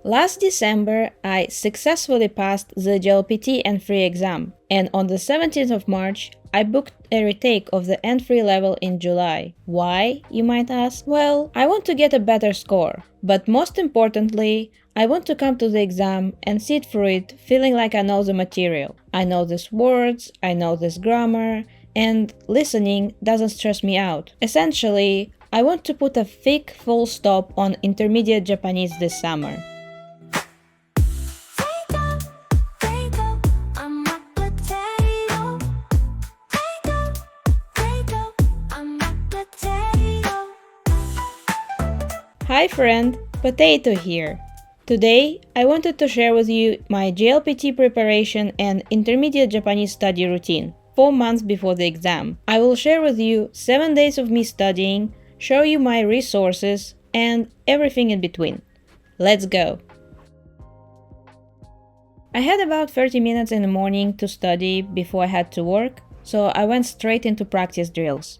Last December, I successfully passed the JLPT N3 exam, and on the 17th of March, I booked a retake of the N3 level in July. Why, you might ask? Well, I want to get a better score, but most importantly, I want to come to the exam and sit through it feeling like I know the material. I know these words, I know this grammar, and listening doesn't stress me out. Essentially, I want to put a thick full stop on intermediate Japanese this summer. Hi friend, Potato here. Today, I wanted to share with you my JLPT preparation and intermediate Japanese study routine, 4 months before the exam. I will share with you 7 days of me studying, show you my resources, and everything in between. Let's go! I had about 30 minutes in the morning to study before I had to work, so I went straight into practice drills.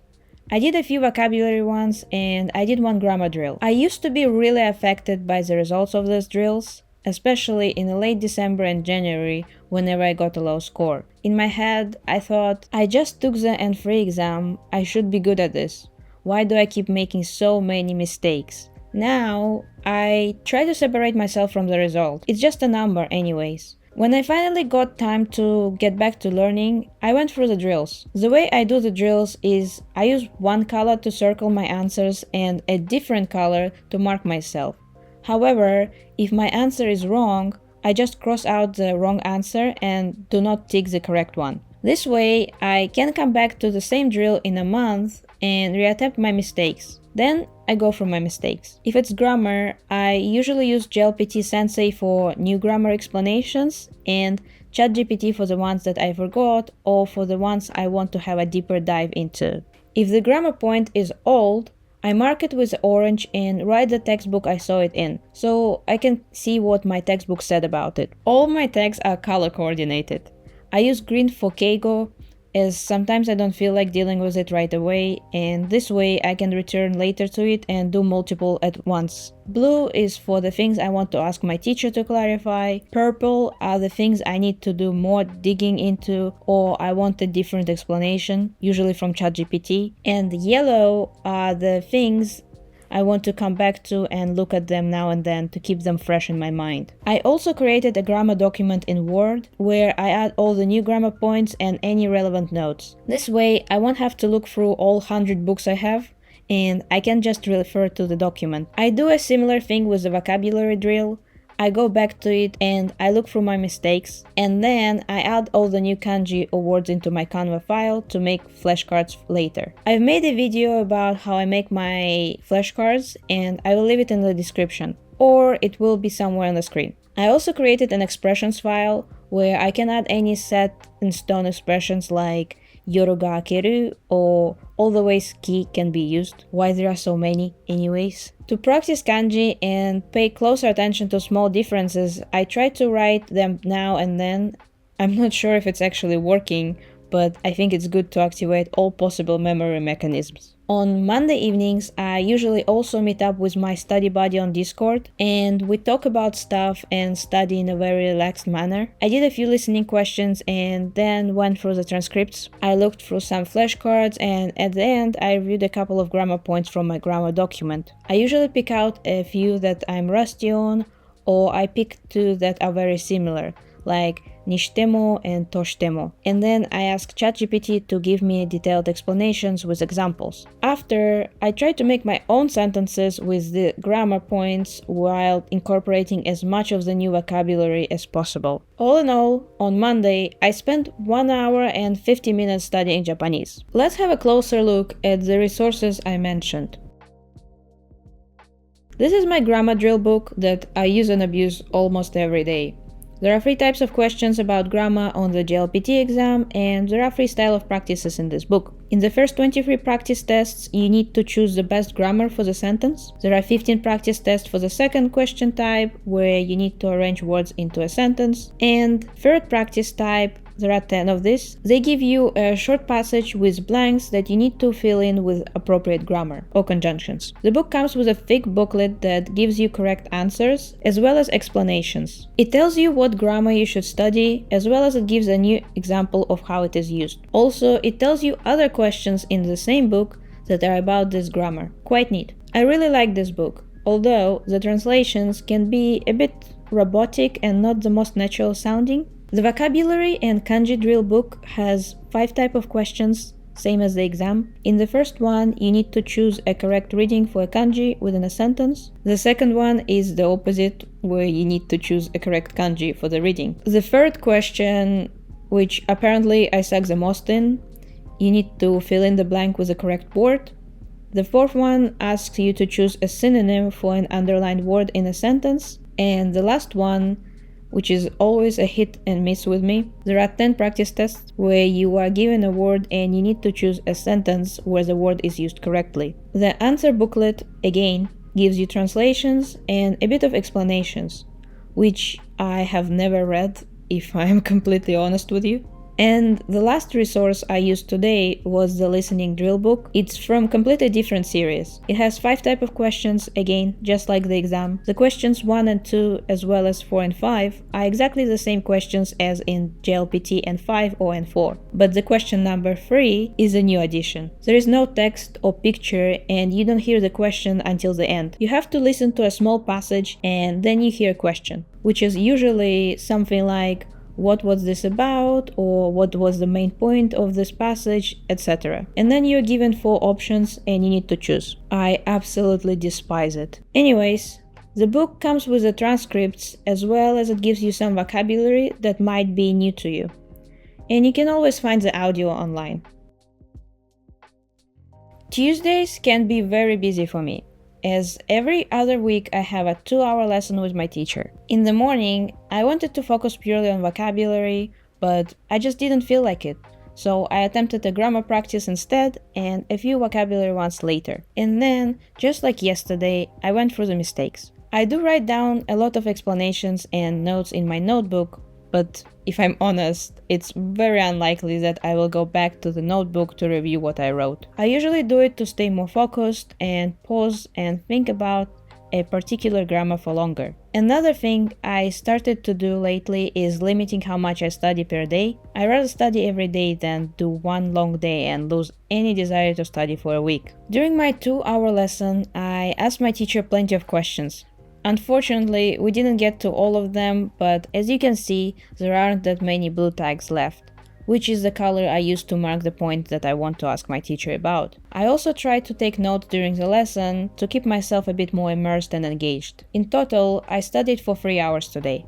I did a few vocabulary ones and I did one grammar drill. I used to be really affected by the results of those drills, especially in late December and January whenever I got a low score. In my head, I thought, I just took the N3 exam, I should be good at this. Why do I keep making so many mistakes? Now, I try to separate myself from the result. It's just a number anyways. When I finally got time to get back to learning, I went through the drills. The way I do the drills is I use one color to circle my answers and a different color to mark myself. However, if my answer is wrong, I just cross out the wrong answer and do not tick the correct one. This way, I can come back to the same drill in a month and reattempt my mistakes. Then I go through my mistakes. If it's grammar, I usually use JLPT Sensei for new grammar explanations and ChatGPT for the ones that I forgot or for the ones I want to have a deeper dive into. If the grammar point is old, I mark it with orange and write the textbook I saw it in, so I can see what my textbook said about it. All my texts are color coordinated. I use green for Keigo, as sometimes I don't feel like dealing with it right away, and this way I can return later to it and do multiple at once. Blue is for the things I want to ask my teacher to clarify. Purple are the things I need to do more digging into or I want a different explanation, usually from ChatGPT. And yellow are the things I want to come back to and look at them now and then to keep them fresh in my mind. I also created a grammar document in Word where I add all the new grammar points and any relevant notes. This way, I won't have to look through all 100 books I have, and I can just refer to the document. I do a similar thing with the vocabulary drill. I go back to it and I look through my mistakes, and then I add all the new kanji or words into my Canva file to make flashcards later. I've made a video about how I make my flashcards and I will leave it in the description, or it will be somewhere on the screen. I also created an expressions file where I can add any set in stone expressions like yoru ga akeru or all the ways ki can be used. Why there are so many anyways? To practice kanji and pay closer attention to small differences, I try to write them now and then. I'm not sure if it's actually working, but I think it's good to activate all possible memory mechanisms. On Monday evenings, I usually also meet up with my study buddy on Discord, and we talk about stuff and study in a very relaxed manner. I did a few listening questions and then went through the transcripts. I looked through some flashcards, and at the end, I reviewed a couple of grammar points from my grammar document. I usually pick out a few that I'm rusty on, or I pick two that are very similar, like nishitemo and toshitemo, and then I ask ChatGPT to give me detailed explanations with examples. After, I try to make my own sentences with the grammar points while incorporating as much of the new vocabulary as possible. All in all, on Monday, I spent 1 hour and 50 minutes studying Japanese. Let's have a closer look at the resources I mentioned. This is my grammar drill book that I use and abuse almost every day. There are 3 types of questions about grammar on the JLPT exam, and there are 3 styles of practices in this book. In the first 23 practice tests, you need to choose the best grammar for the sentence. There are 15 practice tests for the second question type, where you need to arrange words into a sentence. And third practice type, There are 10 of these. They give you a short passage with blanks that you need to fill in with appropriate grammar or conjunctions. The book comes with a thick booklet that gives you correct answers as well as explanations. It tells you what grammar you should study as well as it gives a new example of how it is used. Also, it tells you other questions in the same book that are about this grammar. Quite neat. I really like this book, although the translations can be a bit robotic and not the most natural sounding. The vocabulary and kanji drill book has 5 types of questions, same as the exam. In the first one, you need to choose a correct reading for a kanji within a sentence. The second one is the opposite, where you need to choose a correct kanji for the reading. The third question, which apparently I suck the most in, you need to fill in the blank with the correct word. The fourth one asks you to choose a synonym for an underlined word in a sentence. And the last one, which is always a hit and miss with me, there are 10 practice tests where you are given a word and you need to choose a sentence where the word is used correctly. The answer booklet, again, gives you translations and a bit of explanations, which I have never read, if I am completely honest with you. And the last resource I used today was the listening drill book. It's from completely different series. It has 5 types of questions, again, just like the exam. The questions 1 and 2, as well as 4 and 5, are exactly the same questions as in JLPT and 5 or and 4. But the question number 3 is a new addition. There is no text or picture and you don't hear the question until the end. You have to listen to a small passage and then you hear a question, which is usually something like, what was this about, or what was the main point of this passage, etc. And then you're given 4 options and you need to choose. I absolutely despise it. Anyways, the book comes with the transcripts as well as it gives you some vocabulary that might be new to you. And you can always find the audio online. Tuesdays can be very busy for me, as every other week I have a 2-hour lesson with my teacher. In the morning, I wanted to focus purely on vocabulary, but I just didn't feel like it. So I attempted a grammar practice instead and a few vocabulary ones later. And then, just like yesterday, I went through the mistakes. I do write down a lot of explanations and notes in my notebook, but if I'm honest, it's very unlikely that I will go back to the notebook to review what I wrote. I usually do it to stay more focused and pause and think about a particular grammar for longer. Another thing I started to do lately is limiting how much I study per day. I rather study every day than do one long day and lose any desire to study for a week. During my 2-hour lesson, I asked my teacher plenty of questions. Unfortunately, we didn't get to all of them, but as you can see, there aren't that many blue tags left, which is the color I use to mark the point that I want to ask my teacher about. I also tried to take notes during the lesson to keep myself a bit more immersed and engaged. In total, I studied for 3 hours today.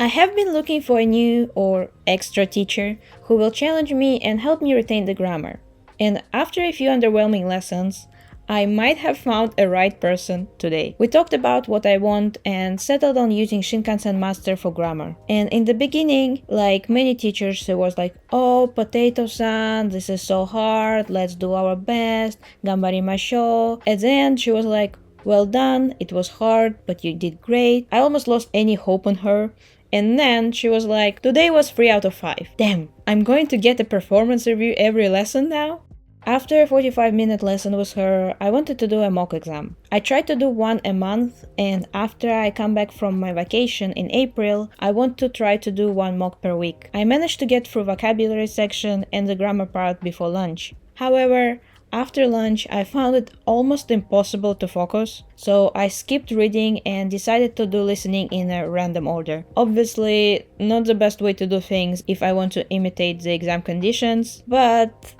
I have been looking for a new or extra teacher who will challenge me and help me retain the grammar. And after a few underwhelming lessons, I might have found a right person today. We talked about what I want and settled on using Shinkansen Master for grammar. And in the beginning, like many teachers, it was like, oh, potato-san, this is so hard, let's do our best, ganbarimashou. At the end, she was like, well done, it was hard, but you did great. I almost lost any hope on her. And then she was like, today was 3 out of 5. Damn, I'm going to get a performance review every lesson now? After a 45-minute lesson with her, I wanted to do a mock exam. I tried to do one a month, and after I come back from my vacation in April, I want to try to do one mock per week. I managed to get through vocabulary section and the grammar part before lunch. However, after lunch, I found it almost impossible to focus, so I skipped reading and decided to do listening in a random order. Obviously, not the best way to do things if I want to imitate the exam conditions, but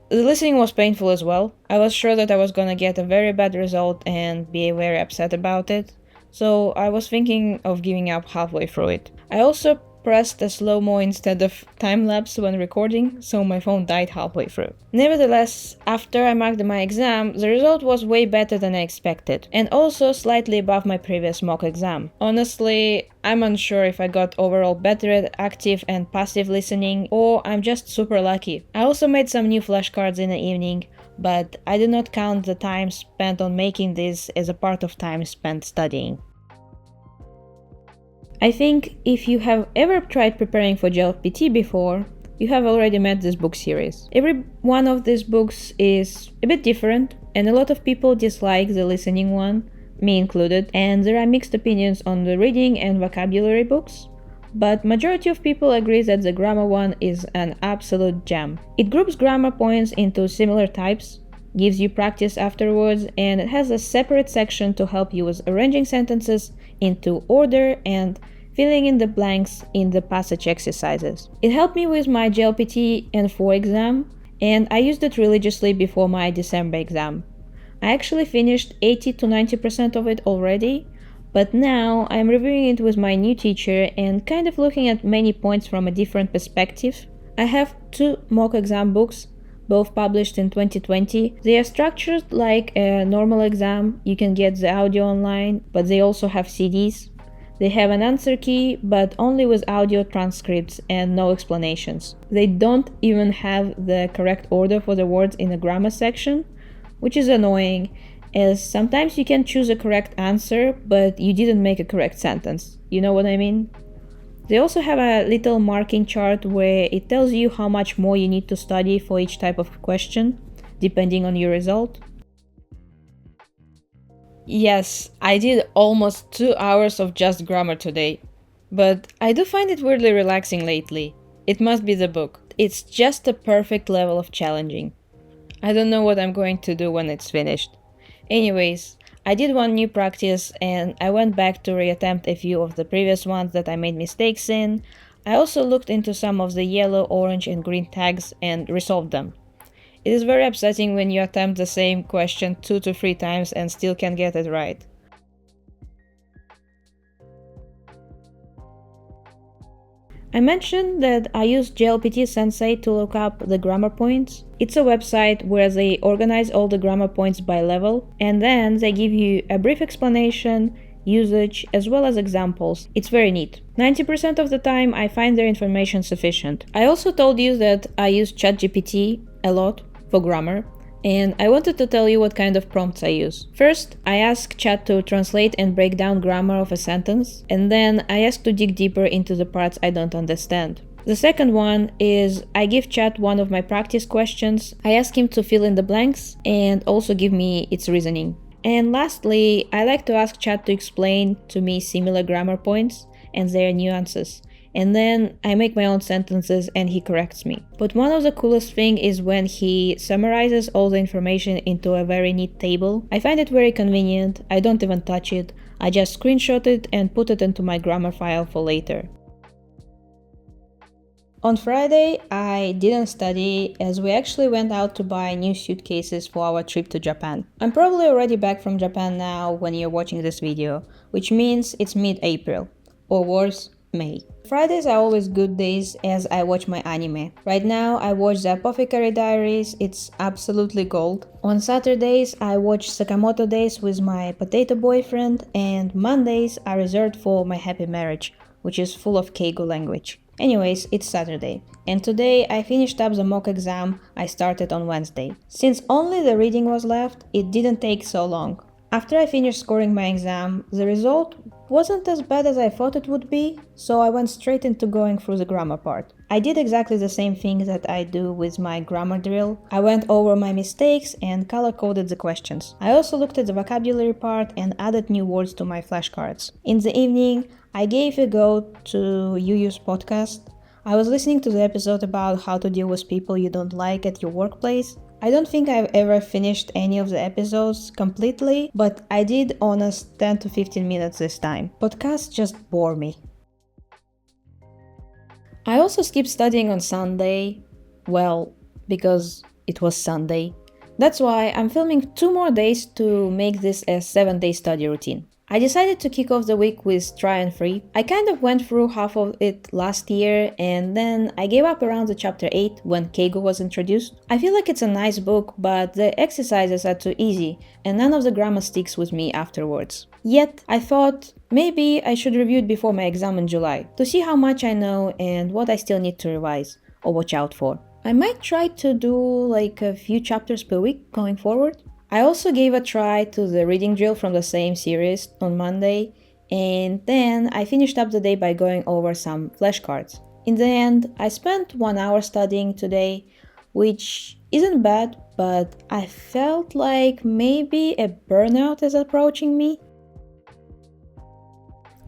the listening was painful as well. I was sure that I was gonna get a very bad result and be very upset about it, so I was thinking of giving up halfway through it. I also pressed a slow-mo instead of time-lapse when recording, so my phone died halfway through. Nevertheless, after I marked my exam, the result was way better than I expected, and also slightly above my previous mock exam. Honestly, I'm unsure if I got overall better at active and passive listening, or I'm just super lucky. I also made some new flashcards in the evening, but I did not count the time spent on making this as a part of time spent studying. I think if you have ever tried preparing for JLPT before, you have already met this book series. Every one of these books is a bit different, and a lot of people dislike the listening one, me included, and there are mixed opinions on the reading and vocabulary books. But majority of people agree that the grammar one is an absolute gem. It groups grammar points into similar types, gives you practice afterwards, and it has a separate section to help you with arranging sentences into order and filling in the blanks in the passage exercises. It helped me with my JLPT N4 exam, and I used it religiously before my December exam. I actually finished 80 to 90% of it already, but now I'm reviewing it with my new teacher and kind of looking at many points from a different perspective. I have 2 mock exam books, both published in 2020. They are structured like a normal exam. You can get the audio online, but they also have CDs. They have an answer key, but only with audio transcripts and no explanations. They don't even have the correct order for the words in the grammar section, which is annoying, as sometimes you can choose a correct answer, but you didn't make a correct sentence. You know what I mean? They also have a little marking chart where it tells you how much more you need to study for each type of question, depending on your result. Yes, I did almost 2 hours of just grammar today, but I do find it weirdly relaxing lately. It must be the book. It's just a perfect level of challenging. I don't know what I'm going to do when it's finished. Anyways, I did one new practice and I went back to reattempt a few of the previous ones that I made mistakes in. I also looked into some of the yellow, orange and green tags and resolved them. It is very upsetting when you attempt the same question 2 to 3 times and still can't get it right. I mentioned that I use JLPT Sensei to look up the grammar points. It's a website where they organize all the grammar points by level, and then they give you a brief explanation, usage, as well as examples. It's very neat. 90% of the time I find their information sufficient. I also told you that I use ChatGPT a lot for grammar, and I wanted to tell you what kind of prompts I use. First, I ask Chat to translate and break down grammar of a sentence, and then I ask to dig deeper into the parts I don't understand. The second one is I give Chat one of my practice questions, I ask him to fill in the blanks and also give me its reasoning. And lastly, I like to ask Chat to explain to me similar grammar points and their nuances. And then I make my own sentences and he corrects me. But one of the coolest thing is when he summarizes all the information into a very neat table. I find it very convenient, I don't even touch it, I just screenshot it and put it into my grammar file for later. On Friday, I didn't study as we actually went out to buy new suitcases for our trip to Japan. I'm probably already back from Japan now when you're watching this video, which means it's mid-April, or worse, May. Fridays are always good days as I watch my anime. Right now I watch The Apothecary Diaries, it's absolutely gold. On Saturdays I watch Sakamoto Days with my potato boyfriend, and Mondays are reserved for my happy marriage, which is full of Keigo language. Anyways, it's Saturday, and today I finished up the mock exam I started on Wednesday. Since only the reading was left, it didn't take so long. After I finished scoring my exam, the result wasn't as bad as I thought it would be, so I went straight into going through the grammar part. I did exactly the same thing that I do with my grammar drill. I went over my mistakes and color-coded the questions. I also looked at the vocabulary part and added new words to my flashcards. In the evening, I gave a go to YUYU's podcast. I was listening to the episode about how to deal with people you don't like at your workplace. I don't think I've ever finished any of the episodes completely, but I did honest 10 to 15 minutes this time. Podcasts just bore me. I also skipped studying on Sunday, well, because it was Sunday. That's why I'm filming 2 more days to make this a 7-day study routine. I decided to kick off the week with Try and Free. I kind of went through half of it last year and then I gave up around the chapter 8 when Keigo was introduced. I feel like it's a nice book, but the exercises are too easy and none of the grammar sticks with me afterwards. Yet, I thought maybe I should review it before my exam in July to see how much I know and what I still need to revise or watch out for. I might try to do like a few chapters per week going forward. I also gave a try to the reading drill from the same series on Monday, and then I finished up the day by going over some flashcards. In the end, I spent 1 hour studying today, which isn't bad, but I felt like maybe a burnout is approaching me.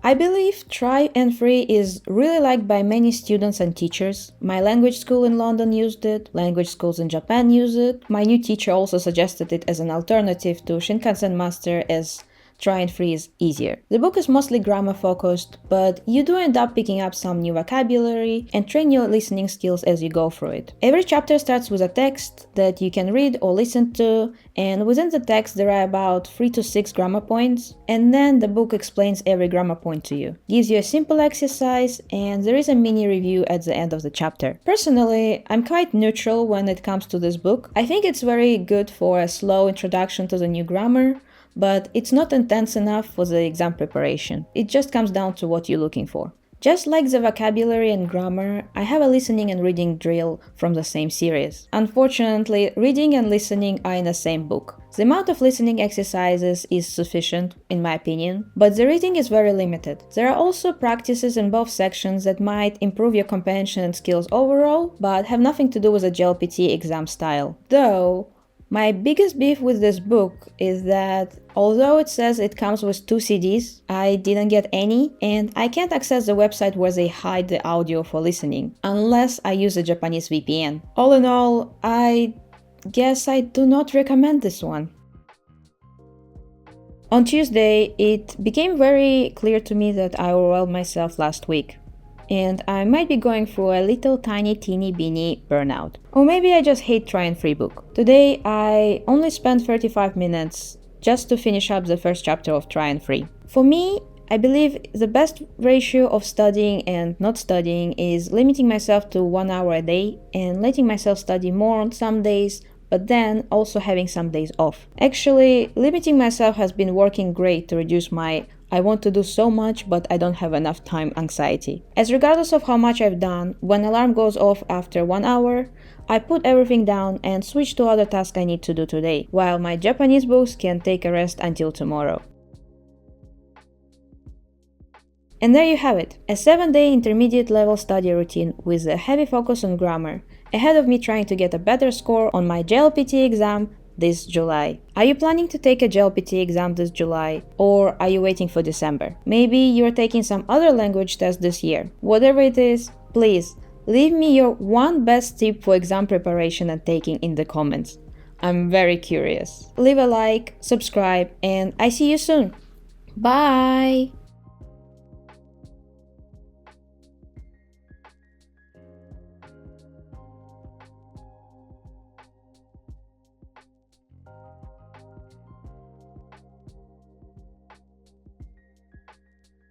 I believe Try and Free is really liked by many students and teachers. My language school in London used it, language schools in Japan use it. My new teacher also suggested it as an alternative to Shinkansen Master, as Try and Free is easier. The book is mostly grammar focused, but you do end up picking up some new vocabulary and train your listening skills as you go through it. Every chapter starts with a text that you can read or listen to, and within the text there are about 3 to 6 grammar points, and then the book explains every grammar point to you. Gives you a simple exercise, and there is a mini review at the end of the chapter. Personally, I'm quite neutral when it comes to this book. I think it's very good for a slow introduction to the new grammar, but it's not intense enough for the exam preparation. It just comes down to what you're looking for. Just like the vocabulary and grammar, I have a listening and reading drill from the same series. Unfortunately, reading and listening are in the same book. The amount of listening exercises is sufficient, in my opinion, but the reading is very limited. There are also practices in both sections that might improve your comprehension and skills overall, but have nothing to do with the JLPT exam style. Though, my biggest beef with this book is that although it says it comes with 2 CDs, I didn't get any, and I can't access the website where they hide the audio for listening, unless I use a Japanese VPN. All in all, I guess I do not recommend this one. On Tuesday, it became very clear to me that I overwhelmed myself last week, and I might be going through a little tiny teeny beeny burnout. Or maybe I just hate Try and Free book. Today I only spent 35 minutes just to finish up the first chapter of Try and Free. For me, I believe the best ratio of studying and not studying is limiting myself to 1 hour a day and letting myself study more on some days, but then also having some days off. Actually, limiting myself has been working great to reduce my I want to do so much but I don't have enough time anxiety. As regardless of how much I've done, when alarm goes off after 1 hour, I put everything down and switch to other tasks I need to do today, while my Japanese books can take a rest until tomorrow. And there you have it, a 7-day intermediate level study routine with a heavy focus on grammar, ahead of me trying to get a better score on my JLPT exam this July. Are you planning to take a JLPT exam this July, or are you waiting for December? Maybe you're taking some other language test this year. Whatever it is, please leave me your one best tip for exam preparation and taking in the comments. I'm very curious. Leave a like, subscribe, and I see you soon. Bye!